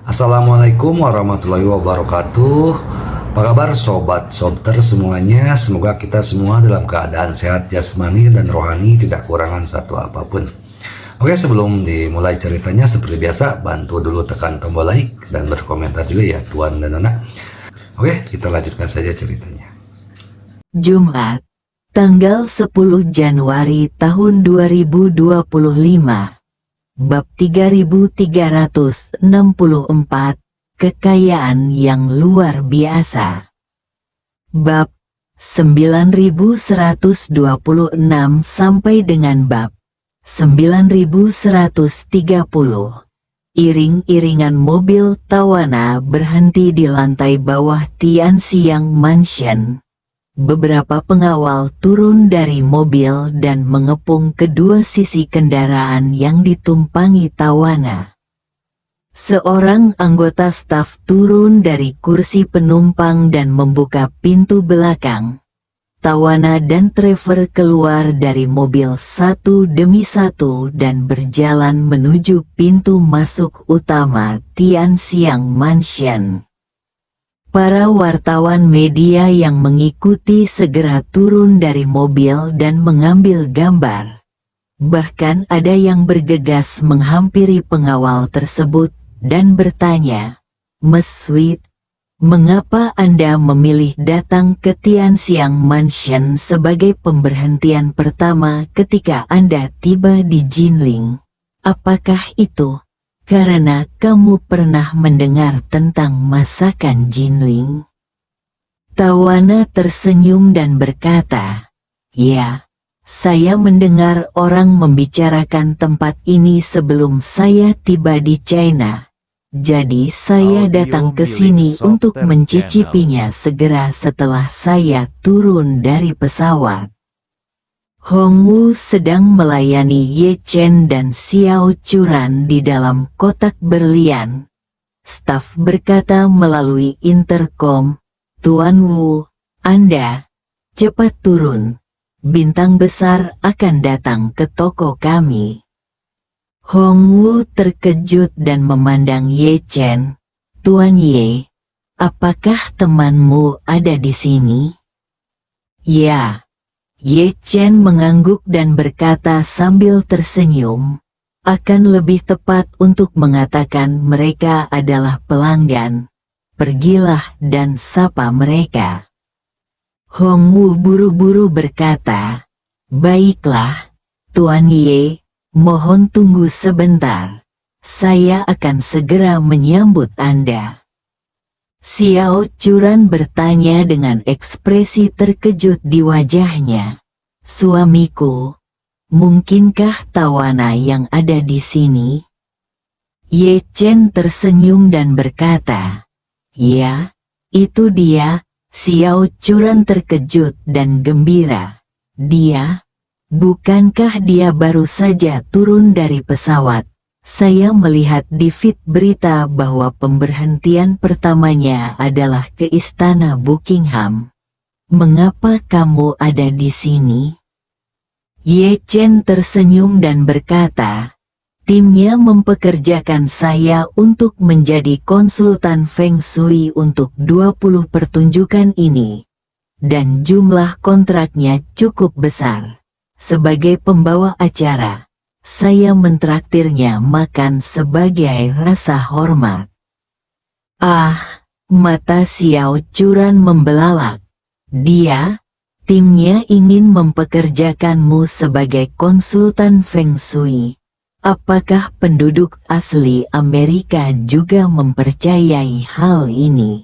Assalamualaikum warahmatullahi wabarakatuh. Apa kabar sobat sobter semuanya? Semoga kita semua dalam keadaan sehat jasmani dan rohani, tidak kurangan satu apapun. Oke, sebelum dimulai ceritanya seperti biasa, bantu dulu tekan tombol like dan berkomentar juga ya Tuan dan Nana. Oke, kita lanjutkan saja ceritanya. Jumat, tanggal 10 Januari tahun 2025. Bab 3364, Kekayaan yang luar biasa. Bab 9126 sampai dengan bab 9130. Iring-iringan mobil tawana berhenti di lantai bawah Tianxiang Mansion. Beberapa pengawal turun dari mobil dan mengepung kedua sisi kendaraan yang ditumpangi tawana. Seorang anggota staf turun dari kursi penumpang dan membuka pintu belakang. Tawana dan Trevor keluar dari mobil satu demi satu dan berjalan menuju pintu masuk utama Tianxiang Mansion. Para wartawan media yang mengikuti segera turun dari mobil dan mengambil gambar. Bahkan ada yang bergegas menghampiri pengawal tersebut dan bertanya, "Miss Sweet, mengapa Anda memilih datang ke Tianxiang Mansion sebagai pemberhentian pertama ketika Anda tiba di Jinling? Apakah itu karena kamu pernah mendengar tentang masakan Jinling?" Tawana tersenyum dan berkata, "Ya, saya mendengar orang membicarakan tempat ini sebelum saya tiba di China. Jadi saya datang ke sini untuk mencicipinya segera setelah saya turun dari pesawat." Hongwu sedang melayani Ye Chen dan Xiao Churan di dalam kotak berlian. Staf berkata melalui intercom, "Tuan Wu, Anda cepat turun. Bintang besar akan datang ke toko kami." Hongwu terkejut dan memandang Ye Chen. "Tuan Ye, apakah temanmu ada di sini?" "Ya." Ye Chen mengangguk dan berkata sambil tersenyum, "Akan lebih tepat untuk mengatakan mereka adalah pelanggan. Pergilah dan sapa mereka." Hongwu buru-buru berkata, "Baiklah, Tuan Ye, mohon tunggu sebentar. Saya akan segera menyambut Anda." Xiao Churan bertanya dengan ekspresi terkejut di wajahnya, "Suamiku, mungkinkah tawana yang ada di sini?" Ye Chen tersenyum dan berkata, "Ya, itu dia." Xiao Churan terkejut dan gembira. "Dia? Bukankah dia baru saja turun dari pesawat? Saya melihat di feed berita bahwa pemberhentian pertamanya adalah ke Istana Buckingham. Mengapa kamu ada di sini?" Ye Chen tersenyum dan berkata, "Timnya mempekerjakan saya untuk menjadi konsultan Feng Shui untuk 20 pertunjukan ini. Dan jumlah kontraknya cukup besar. Sebagai pembawa acara, saya mentraktirnya makan sebagai rasa hormat." Ah, mata Xiao Churan membelalak. Timnya ingin mempekerjakanmu sebagai konsultan Feng Shui. Apakah penduduk asli Amerika juga mempercayai hal ini?"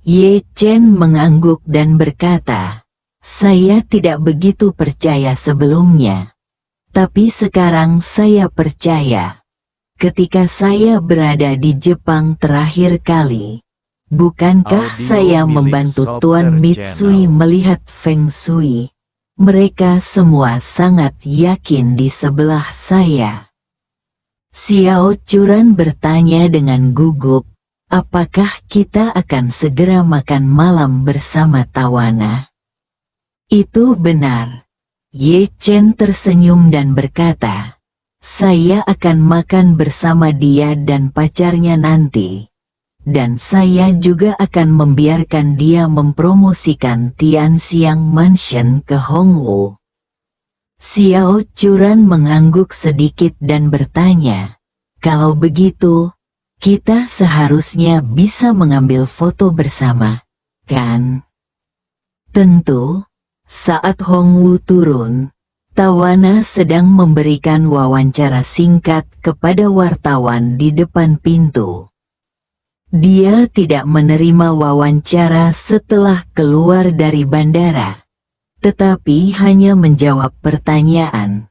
Ye Chen mengangguk dan berkata, "Saya tidak begitu percaya sebelumnya. Tapi sekarang saya percaya. Ketika saya berada di Jepang terakhir kali, bukankah saya membantu Tuan Mitsui melihat Feng Shui? Mereka semua sangat yakin di sebelah saya." Xiao Churan bertanya dengan gugup, "Apakah kita akan segera makan malam bersama tawana?" "Itu benar." Ye Chen tersenyum dan berkata, Saya akan makan bersama dia dan pacarnya nanti. Dan saya juga akan membiarkan dia mempromosikan Tianxiang Mansion ke Hongwu. Xiao Churan mengangguk sedikit dan bertanya, "Kalau begitu, kita seharusnya bisa mengambil foto bersama, kan?" Tentu. Saat Hongwu turun, Tawana sedang memberikan wawancara singkat kepada wartawan di depan pintu. Dia tidak menerima wawancara setelah keluar dari bandara, tetapi hanya menjawab pertanyaan.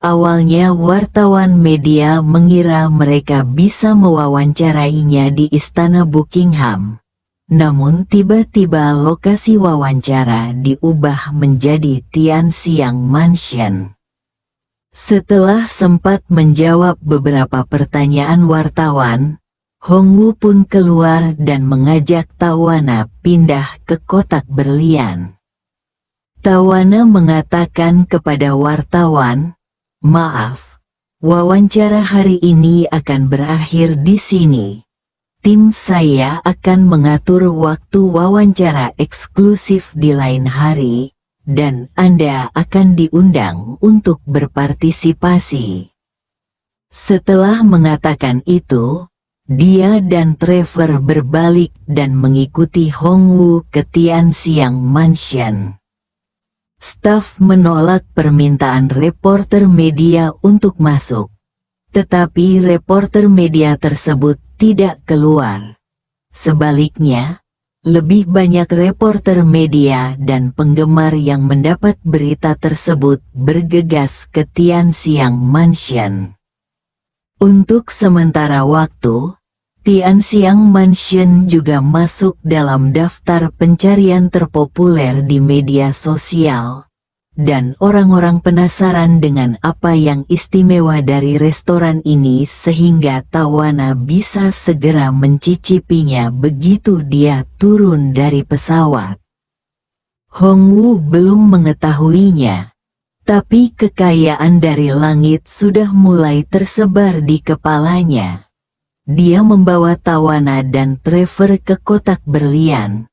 Awalnya wartawan media mengira mereka bisa mewawancarainya di Istana Buckingham. Namun tiba-tiba lokasi wawancara diubah menjadi Tianxiang Mansion. Setelah sempat menjawab beberapa pertanyaan wartawan, Hongwu pun keluar dan mengajak Tawana pindah ke kotak berlian. Tawana mengatakan kepada wartawan, "Maaf, wawancara hari ini akan berakhir di sini. Tim saya akan mengatur waktu wawancara eksklusif di lain hari, dan Anda akan diundang untuk berpartisipasi." Setelah mengatakan itu, dia dan Trevor berbalik dan mengikuti Hongwu ke Tianxiang Mansion. Staf menolak permintaan reporter media untuk masuk, tetapi reporter media tersebut tidak keluar. Sebaliknya, lebih banyak reporter media dan penggemar yang mendapat berita tersebut bergegas ke Tianxiang Mansion. Untuk sementara waktu, Tianxiang Mansion juga masuk dalam daftar pencarian terpopuler di media sosial. Dan orang-orang penasaran dengan apa yang istimewa dari restoran ini sehingga Tawana bisa segera mencicipinya begitu dia turun dari pesawat. Hongwu belum mengetahuinya, tapi kekayaan dari langit sudah mulai tersebar di kepalanya. Dia membawa Tawana dan Trevor ke kotak berlian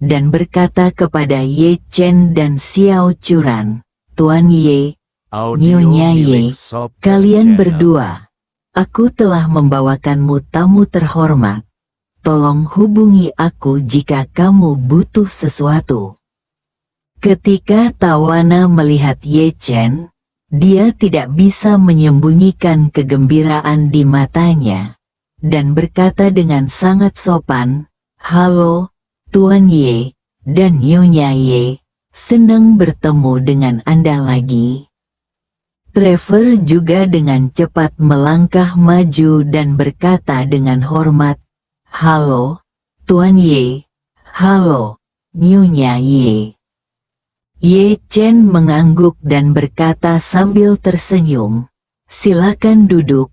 dan berkata kepada Ye Chen dan Xiao Churan, "Tuan Ye, Nyonya Ye, kalian berdua, aku telah membawakanmu tamu terhormat. Tolong hubungi aku jika kamu butuh sesuatu." Ketika Tawana melihat Ye Chen, dia tidak bisa menyembunyikan kegembiraan di matanya, dan berkata dengan sangat sopan, "Halo, Tuan Ye, dan Nyonya Ye, senang bertemu dengan Anda lagi." Trevor juga dengan cepat melangkah maju dan berkata dengan hormat, "Halo, Tuan Ye, halo, Nyonya Ye." Ye Chen mengangguk dan berkata sambil tersenyum, "Silakan duduk,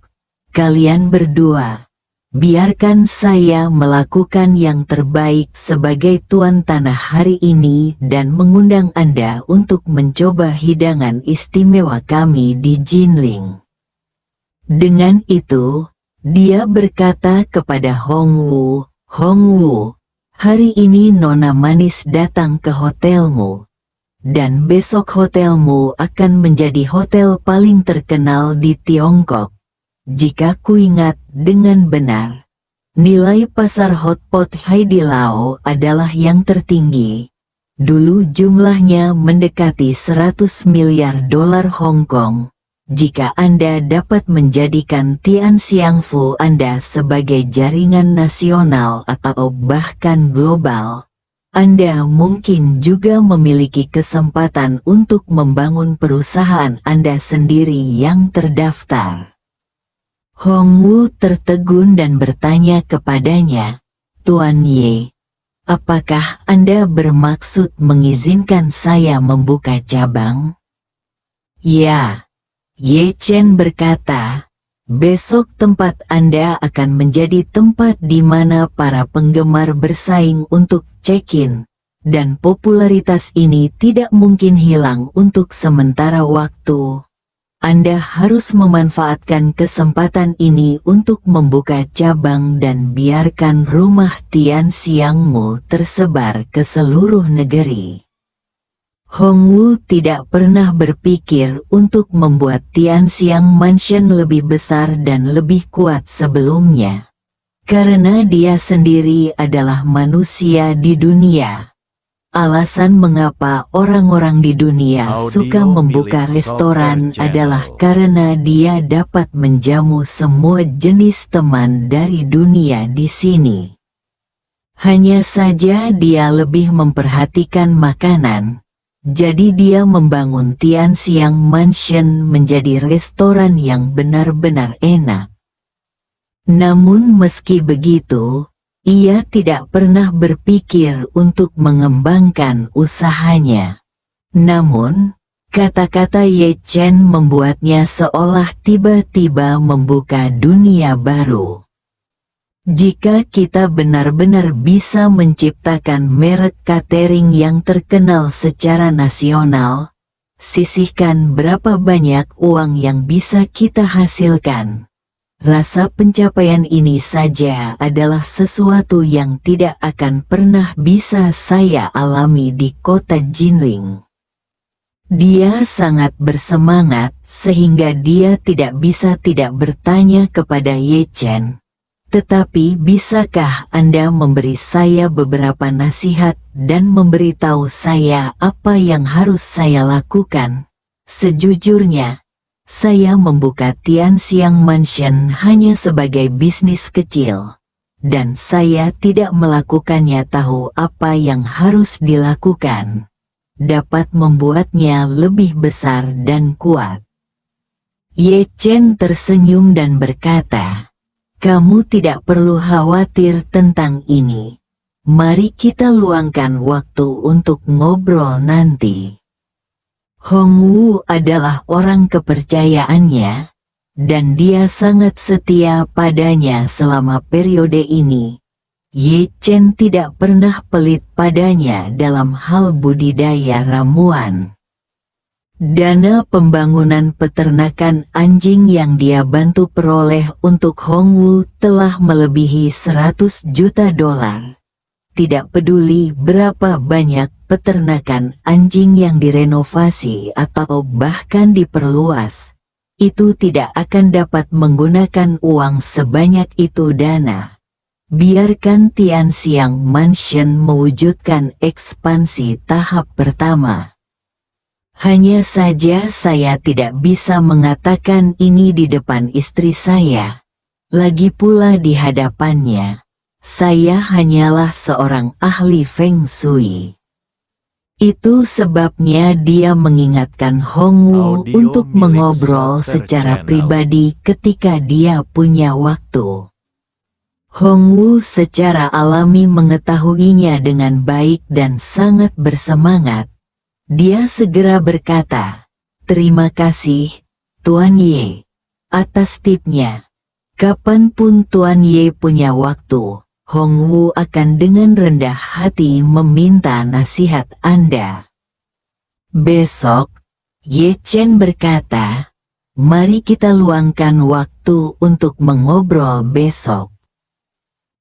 kalian berdua. Biarkan saya melakukan yang terbaik sebagai tuan tanah hari ini dan mengundang Anda untuk mencoba hidangan istimewa kami di Jinling." Dengan itu, dia berkata kepada Hongwu, "Hongwu, hari ini Nona Manis datang ke hotelmu. Dan besok hotelmu akan menjadi hotel paling terkenal di Tiongkok. Jika kuingat dengan benar, nilai pasar hotpot Haidilao adalah yang tertinggi. Dulu jumlahnya mendekati 100 miliar dolar Hong Kong. Jika Anda dapat menjadikan Tianxiang Fu Anda sebagai jaringan nasional atau bahkan global, Anda mungkin juga memiliki kesempatan untuk membangun perusahaan Anda sendiri yang terdaftar." Hongwu tertegun dan bertanya kepadanya, "Tuan Ye, apakah Anda bermaksud mengizinkan saya membuka cabang?" "Ya," Ye Chen berkata, "besok tempat Anda akan menjadi tempat di mana para penggemar bersaing untuk check-in, dan popularitas ini tidak mungkin hilang untuk sementara waktu." Anda harus memanfaatkan kesempatan ini untuk membuka cabang dan biarkan rumah Tian Xiangmu tersebar ke seluruh negeri. Hongwu tidak pernah berpikir untuk membuat Tian Xiang Mansion lebih besar dan lebih kuat sebelumnya. Karena dia sendiri adalah manusia di dunia. Alasan mengapa orang-orang di dunia suka membuka restoran adalah karena dia dapat menjamu semua jenis teman dari dunia di sini. Hanya saja dia lebih memperhatikan makanan, jadi dia membangun Tian Xiang Mansion menjadi restoran yang benar-benar enak. Namun meski begitu, ia tidak pernah berpikir untuk mengembangkan usahanya. Namun, kata-kata Ye Chen membuatnya seolah tiba-tiba membuka dunia baru. Jika kita benar-benar bisa menciptakan merek catering yang terkenal secara nasional, sisihkan berapa banyak uang yang bisa kita hasilkan. Rasa pencapaian ini saja adalah sesuatu yang tidak akan pernah bisa saya alami di kota Jinling. Dia sangat bersemangat sehingga dia tidak bisa tidak bertanya kepada Ye Chen. Tetapi bisakah Anda memberi saya beberapa nasihat dan memberitahu saya apa yang harus saya lakukan? Sejujurnya, saya membuka Tian Xiang Mansion hanya sebagai bisnis kecil, dan saya tidak melakukannya tahu apa yang harus dilakukan. Dapat membuatnya lebih besar dan kuat. Ye Chen tersenyum dan berkata, "Kamu tidak perlu khawatir tentang ini. Mari kita luangkan waktu untuk ngobrol nanti." Hongwu adalah orang kepercayaannya, dan dia sangat setia padanya selama periode ini. Ye Chen tidak pernah pelit padanya dalam hal budidaya ramuan. Dana pembangunan peternakan anjing yang dia bantu peroleh untuk Hongwu telah melebihi 100 juta dolar. Tidak peduli berapa banyak peternakan anjing yang direnovasi atau bahkan diperluas, itu tidak akan dapat menggunakan uang sebanyak itu dana. Biarkan Tian Xiang Mansion mewujudkan ekspansi tahap pertama. Hanya saja saya tidak bisa mengatakan ini di depan istri saya, lagi pula di hadapannya. Saya hanyalah seorang ahli Feng Shui. Itu sebabnya dia mengingatkan Hongwu untuk mengobrol secara pribadi ketika dia punya waktu. Hongwu secara alami mengetahuinya dengan baik dan sangat bersemangat. Dia segera berkata, "Terima kasih, Tuan Ye, atas tipnya. Kapanpun Tuan Ye punya waktu, Hongwu akan dengan rendah hati meminta nasihat Anda." Besok, Ye Chen berkata, "Mari kita luangkan waktu untuk mengobrol besok."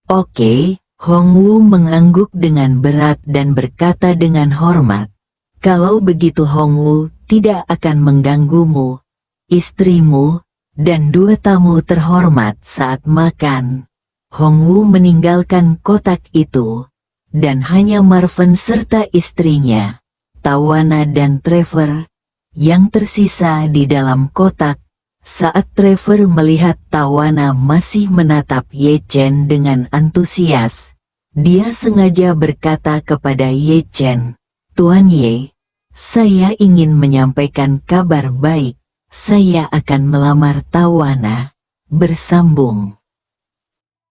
Oke, Hongwu mengangguk dengan berat dan berkata dengan hormat, "Kalau begitu Hongwu tidak akan mengganggumu, istrimu, dan dua tamu terhormat saat makan." Hongwu meninggalkan kotak itu, dan hanya Marvin serta istrinya, Tawana dan Trevor, yang tersisa di dalam kotak. Saat Trevor melihat Tawana masih menatap Ye Chen dengan antusias, dia sengaja berkata kepada Ye Chen, "Tuan Ye, saya ingin menyampaikan kabar baik, saya akan melamar Tawana." Bersambung.